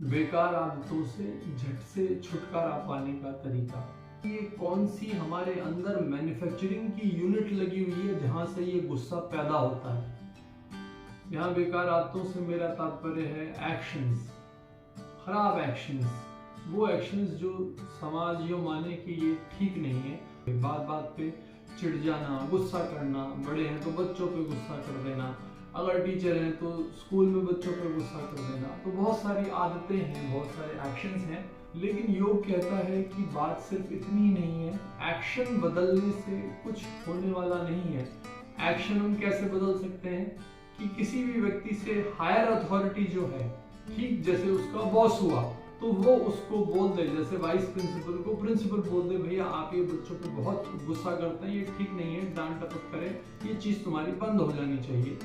बेकार आदतों से झट से छुटकारा पाने का तरीका। ये कौन सी हमारे अंदर मैन्युफैक्चरिंग की यूनिट लगी हुई है जहां से ये गुस्सा पैदा होता है। यहाँ बेकार आदतों से मेरा तात्पर्य है एक्शंस, खराब एक्शंस, वो एक्शंस जो समाज यो माने कि ये ठीक नहीं है। बात बात पे चिढ़ जाना, गुस्सा करना, बड़े हैं तो बच्चों पे गुस्सा कर देना, अगर टीचर हैं तो स्कूल में बच्चों पे गुस्सा कर देना। तो बहुत सारी आदतें हैं, बहुत सारे एक्शंस हैं, लेकिन योग कहता है कि बात सिर्फ इतनी ही नहीं है। एक्शन बदलने से कुछ होने वाला नहीं है। एक्शन हम कैसे बदल सकते हैं कि किसी भी व्यक्ति से हायर अथॉरिटी जो है, ठीक जैसे उसका बॉस हुआ तो वो उसको बोल दे, जैसे वाइस प्रिंसिपल को प्रिंसिपल बोल दे, भैया आप ये बच्चों पे बहुत गुस्सा करते हैं, ये ठीक नहीं है, डांट टपक करें, ये चीज तुम्हारी बंद हो जानी चाहिए।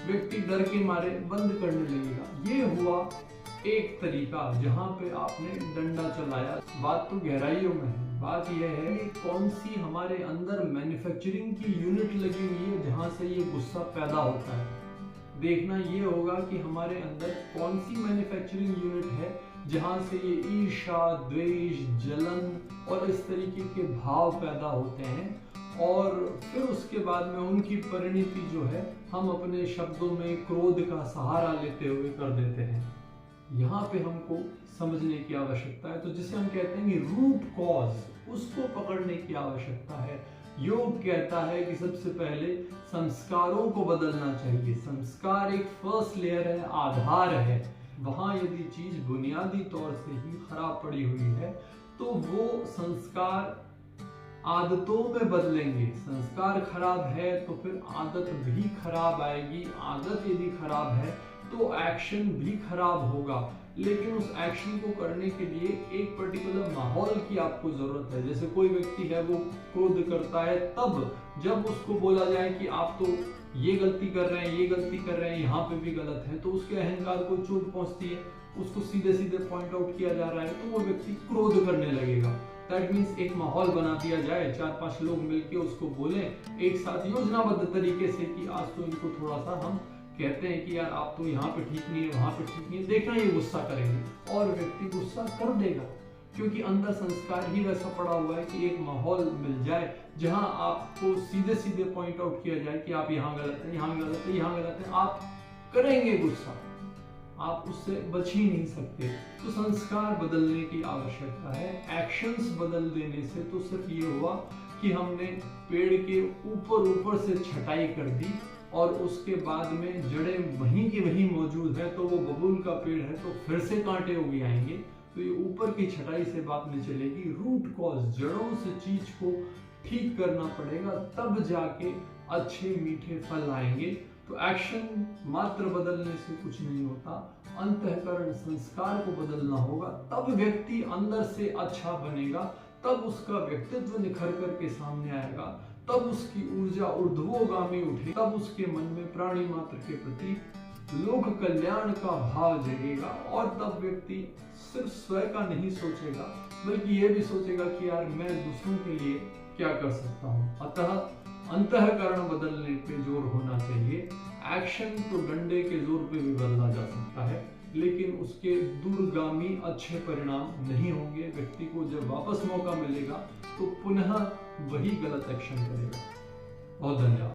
व्यक्ति डर के मारे बंद करने लगेगा। ये हुआ एक तरीका जहां पे आपने डंडा चलाया। बात तो गहराइयों में है। बात यह है कि कौन सी हमारे अंदर मैन्युफैक्चरिंग की यूनिट लगी हुई है जहां से ये गुस्सा पैदा होता है। देखना ये होगा कि हमारे अंदर कौन सी मैन्युफैक्चरिंग यूनिट है जहां से ये ईर्ष्या, द्वेष, जलन और इस तरीके के भाव पैदा होते हैं, और फिर उसके बाद में उनकी परिणति जो है हम अपने शब्दों में क्रोध का सहारा लेते हुए कर देते हैं। यहाँ पे हमको समझने की आवश्यकता है। तो जिसे हम कहते हैं कि रूट कॉज, उसको पकड़ने की आवश्यकता है। योग कहता है कि सबसे पहले संस्कारों को बदलना चाहिए। संस्कार एक फर्स्ट लेयर है, आधार है। वहां यदि चीज बुनियादी तौर से ही खराब पड़ी हुई है तो वो संस्कार आदतों में बदलेंगे। संस्कार खराब है तो फिर आदत भी खराब आएगी। आदत यदि खराब है तो एक्शन भी खराब होगा। लेकिन उस एक्शन को करने के लिए एक पर्टिकुलर माहौल की आपको जरूरत है। जैसे कोई व्यक्ति है वो क्रोध करता है, तब जब उसको बोला जाए कि आप तो ये गलती कर रहे हैं, ये गलती कर रहे हैं, यहाँ पे भी गलत है, तो उसके अहंकार को चोट पहुंचती है, उसको सीधे सीधे पॉइंट आउट किया जा रहा है, तो वो व्यक्ति क्रोध करने लगेगा। दैट मीन्स एक माहौल बना दिया जाए, 4-5 लोग मिलके उसको बोलें एक साथ योजनाबद्ध तरीके से कि आज तो इनको थोड़ा सा हम कहते हैं कि यार आप तो यहाँ पे ठीक नहीं है, वहां पे ठीक नहीं है, देखना ये गुस्सा करेंगे, और व्यक्ति गुस्सा कर देगा क्योंकि अंदर संस्कार ही वैसा पड़ा हुआ है कि एक माहौल मिल जाए जहां आपको सीधे सीधे पॉइंट आउट किया जाए कि आप यहाँ गलत है, यहाँ गलत है, यहाँ गलत है, आप करेंगे गुस्सा, आप उससे बच ही नहीं सकते। तो संस्कार बदलने की आवश्यकता है। एक्शंस बदल देने से तो सिर्फ ये हुआ कि हमने पेड़ के ऊपर से छटाई कर दी और उसके बाद में जड़ें वहीं की वहीं मौजूद है, तो वो बबूल का पेड़ है तो फिर से कांटे उग आएंगे। तो ये ऊपर की छटाई से बात नहीं चलेगी। रूट कॉज, जड़ों से चीज को ठीक करना पड़ेगा, तब जाके अच्छे मीठे फल आएंगे। तो एक्शन मात्र बदलने से कुछ नहीं होता, अंतःकरण संस्कार को बदलना होगा, तब व्यक्ति अंदर से अच्छा बनेगा, तब उसका व्यक्तित्व निखर करके सामने आएगा, तब उसकी ऊर्जा ऊर्ध्वगामी उठे, तब उसके मन में प्राणी मात्र के प्रति लोक कल्याण का भाव जगेगा, और तब व्यक्ति सिर्फ स्वयं का नहीं सोचेगा बल्कि ये भी सोचेगा कि यार मैं दूसरों के लिए क्या कर सकता हूँ। अतः अंतःकरण बदलने पे जोर होना चाहिए। एक्शन तो डंडे के जोर पे भी बदला जा सकता है, लेकिन उसके दूरगामी अच्छे परिणाम नहीं होंगे। व्यक्ति को जब वापस मौका मिलेगा तो पुनः वही गलत एक्शन करेगा। बहुत धन्यवाद।